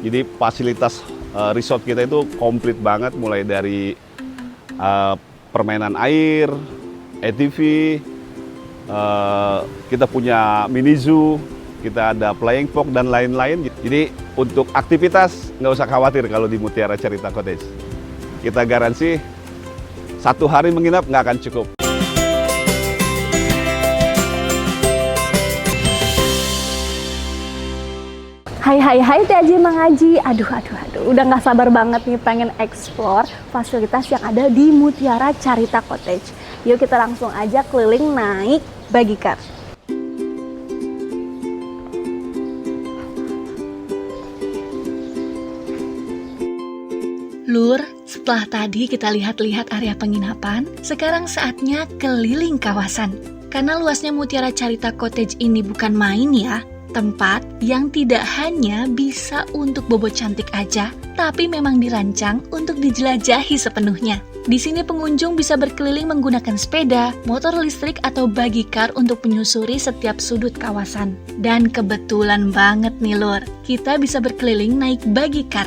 Jadi fasilitas resort kita itu komplit banget, mulai dari permainan air, ATV, kita punya mini zoo, kita ada flying fox dan lain-lain. Jadi untuk aktivitas nggak usah khawatir kalau di Mutiara Carita Cottage. Kita garansi 1 hari menginap nggak akan cukup. Hai Teh Aji, Mang Aji. Aduh, udah nggak sabar banget nih pengen explore fasilitas yang ada di Mutiara Carita Cottage. Yuk kita langsung aja keliling naik buggy car. Lur, setelah tadi kita lihat-lihat area penginapan, sekarang saatnya keliling kawasan. Karena luasnya Mutiara Carita Cottage ini bukan main ya. Tempat yang tidak hanya bisa untuk bobo cantik aja, tapi memang dirancang untuk dijelajahi sepenuhnya. Di sini pengunjung bisa berkeliling menggunakan sepeda, motor listrik atau buggy car untuk menyusuri setiap sudut kawasan. Dan kebetulan banget nih Lur, kita bisa berkeliling naik buggy car.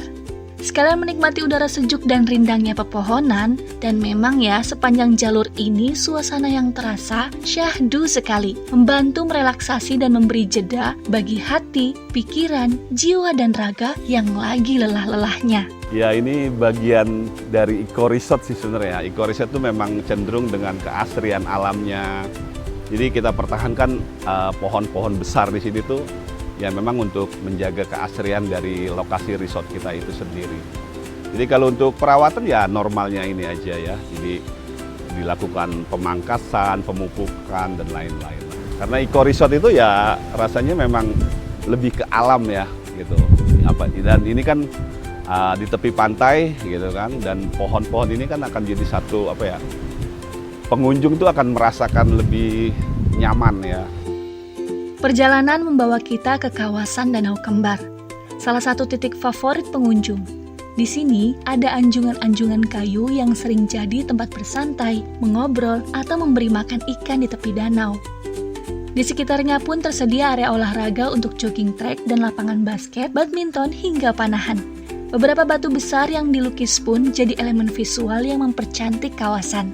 Sekalian menikmati udara sejuk dan rindangnya pepohonan, dan memang ya sepanjang jalur ini suasana yang terasa syahdu sekali, membantu merelaksasi dan memberi jeda bagi hati, pikiran, jiwa dan raga yang lagi lelah-lelahnya. Ya, ini bagian dari Eco Resort sih sebenarnya. Eco Resort itu memang cenderung dengan keasrian alamnya. Jadi kita pertahankan pohon-pohon besar di sini tuh ya memang untuk menjaga keasrian dari lokasi resort kita itu sendiri. Jadi kalau untuk perawatan ya normalnya ini aja ya. Jadi dilakukan pemangkasan, pemupukan dan lain-lain. Karena Eco Resort itu ya rasanya memang lebih ke alam ya gitu. Dan ini kan di tepi pantai gitu kan, dan pohon-pohon ini kan akan jadi satu pengunjung tuh akan merasakan lebih nyaman ya. Perjalanan membawa kita ke kawasan Danau Kembar, salah satu titik favorit pengunjung. Di sini ada anjungan-anjungan kayu yang sering jadi tempat bersantai, mengobrol, atau memberi makan ikan di tepi danau. Di sekitarnya pun tersedia area olahraga untuk jogging track dan lapangan basket, badminton, hingga panahan. Beberapa batu besar yang dilukis pun jadi elemen visual yang mempercantik kawasan.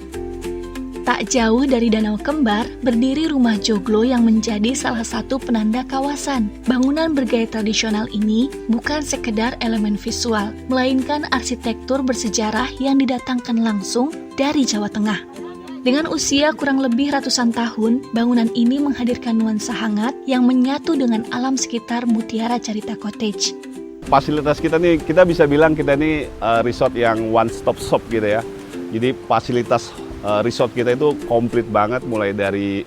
Tak jauh dari Danau Kembar, berdiri rumah joglo yang menjadi salah satu penanda kawasan. Bangunan bergaya tradisional ini bukan sekedar elemen visual, melainkan arsitektur bersejarah yang didatangkan langsung dari Jawa Tengah. Dengan usia kurang lebih ratusan tahun, bangunan ini menghadirkan nuansa hangat yang menyatu dengan alam sekitar Mutiara Carita Cottage. Fasilitas kita nih, kita bisa bilang kita ini resort yang one stop shop gitu ya. Jadi fasilitas resort kita itu komplit banget, mulai dari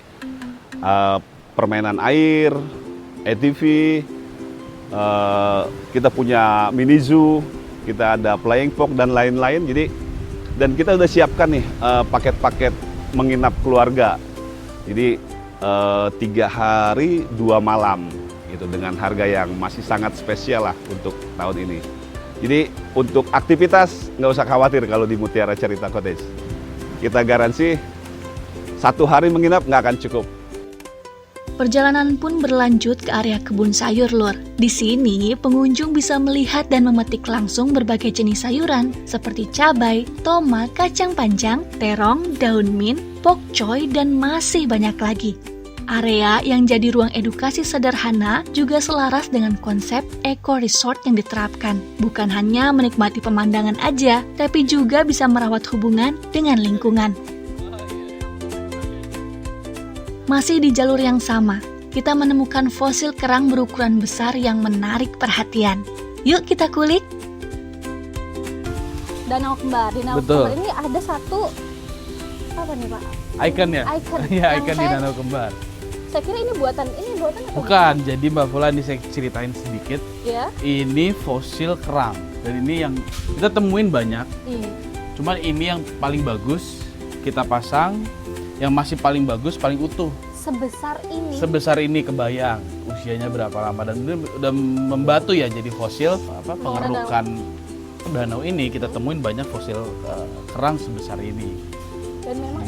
permainan air, ATV, kita punya mini zoo, kita ada flying fox dan lain-lain. Jadi dan kita udah siapkan nih paket-paket menginap keluarga. Jadi 3 hari 2 malam gitu, dengan harga yang masih sangat spesial lah untuk tahun ini. Jadi untuk aktivitas nggak usah khawatir kalau di Mutiara Carita Cottage. Kita garansi 1 hari menginap nggak akan cukup. Perjalanan pun berlanjut ke area kebun sayur Lur. Di sini pengunjung bisa melihat dan memetik langsung berbagai jenis sayuran seperti cabai, tomat, kacang panjang, terong, daun mint, pokcoy, dan masih banyak lagi. Area yang jadi ruang edukasi sederhana juga selaras dengan konsep Eco Resort yang diterapkan. Bukan hanya menikmati pemandangan aja, tapi juga bisa merawat hubungan dengan lingkungan. Masih di jalur yang sama, kita menemukan fosil kerang berukuran besar yang menarik perhatian. Yuk kita kulik! Danau Kembar. Di Danau Kembar ini ada satu, apa nih Pak? Icon ya? Icon. Iya, icon di Danau Kembar. Saya kira ini buatan apa? Bukan, jadi Mbak Fula ini saya ceritain sedikit. Ya. Ini fosil kerang, dan ini yang kita temuin banyak. Iya. Cuman ini yang paling bagus kita pasang, yang masih paling bagus, paling utuh. Sebesar ini? Sebesar ini, kebayang usianya berapa lama, dan ini udah membatu ya jadi fosil pengerukan danau ini. Kita temuin banyak fosil kerang sebesar ini. Dan memang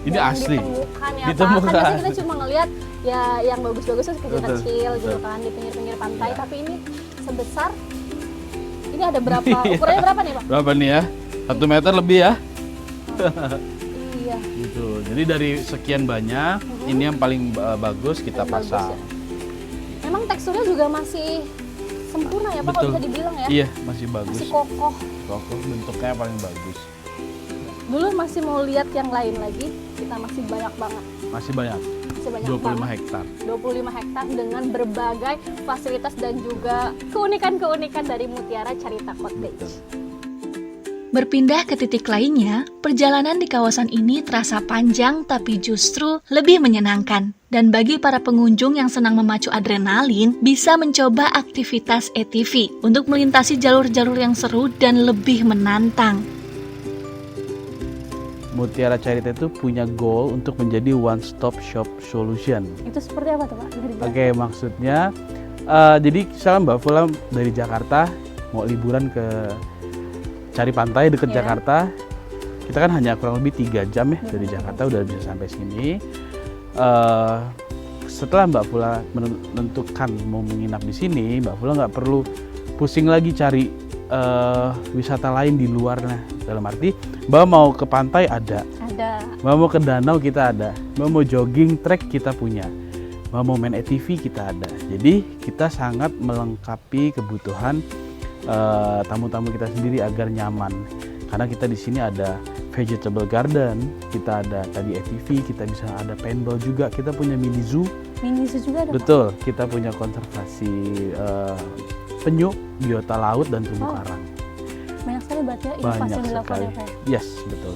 ini asli. Ditemukan ya Pak. Kan kita cuma ngelihat ya yang bagus-bagus kecil-kecil gitu kan di pinggir-pinggir pantai, tapi ini sebesar ini ada berapa? Ukurannya berapa nih Pak? Berapa nih ya? 1 meter lebih ya. Iya. Gitu. Jadi dari sekian banyak, ini yang paling bagus kita Paling bagus pasang. ya. Memang teksturnya juga masih sempurna ya Pak, kalau Betul. bisa dibilang ya. Iya, masih bagus. Masih kokoh. Kokoh, bentuknya paling bagus. Dulu masih mau lihat yang lain lagi, kita masih banyak banget. Masih banyak. Masih banyak 25 banget. hektar. 25 hektar dengan berbagai fasilitas dan juga keunikan-keunikan dari Mutiara Carita Cottage. Berpindah ke titik lainnya, perjalanan di kawasan ini terasa panjang tapi justru lebih menyenangkan. Dan bagi para pengunjung yang senang memacu adrenalin, bisa mencoba aktivitas ATV untuk melintasi jalur-jalur yang seru dan lebih menantang. Mutiara Carita itu punya goal untuk menjadi one stop shop solution. Itu seperti apa tuh Pak? Bisa dijelaskan? Oke, maksudnya jadi misalnya Mbak Fula dari Jakarta mau liburan ke cari pantai dekat Iya. Jakarta, kita kan hanya kurang lebih 3 jam ya dari Jakarta udah bisa sampai sini. Setelah Mbak Fula menentukan mau menginap di sini, Mbak Fula nggak perlu pusing lagi cari wisata lain di luar. Nah, dalam arti Mbak mau ke pantai ada, Ada. Mbak mau ke danau kita ada, Mbak mau jogging trek kita punya, Mbak mau main ATV kita ada. Jadi kita sangat melengkapi kebutuhan tamu-tamu kita sendiri agar nyaman. Karena kita di sini ada vegetable garden, kita ada tadi ATV, kita bisa ada paintball juga, kita punya mini zoo. Mini zoo juga ada Pak? Betul, kita punya konservasi penyu, biota laut dan terumbu Oh, karang. Banyak sekali berarti ya inovasi Banyak yang dilakukan sekali. ya Pak? Yes, betul.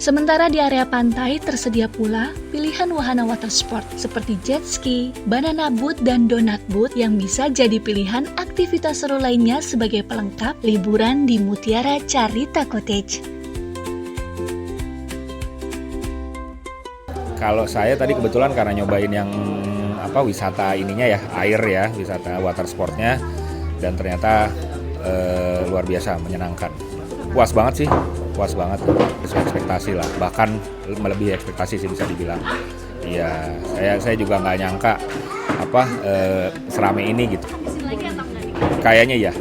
Sementara di area pantai tersedia pula pilihan wahana water sport seperti jet ski, banana boat, dan donut boat yang bisa jadi pilihan aktivitas seru lainnya sebagai pelengkap liburan di Mutiara Carita Cottage. Kalau saya tadi kebetulan karena nyobain yang wisata ininya ya, air ya, wisata water sportnya, dan ternyata luar biasa menyenangkan. Puas banget sih, puas banget, sesuai ekspektasi lah, bahkan melebihi ekspektasi sih bisa dibilang. Iya, saya juga nggak nyangka serame ini gitu. Kayaknya ya.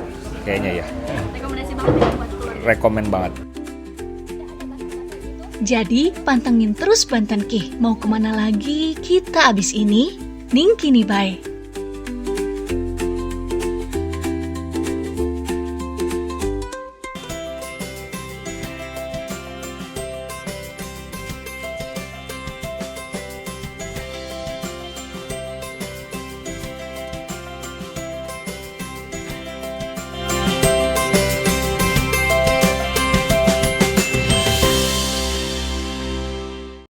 Rekomendasi banget ya buat keluarga. Rekomen banget. Jadi, pantengin terus Banten Ki. Mau kemana lagi kita abis ini? Ning kini bye.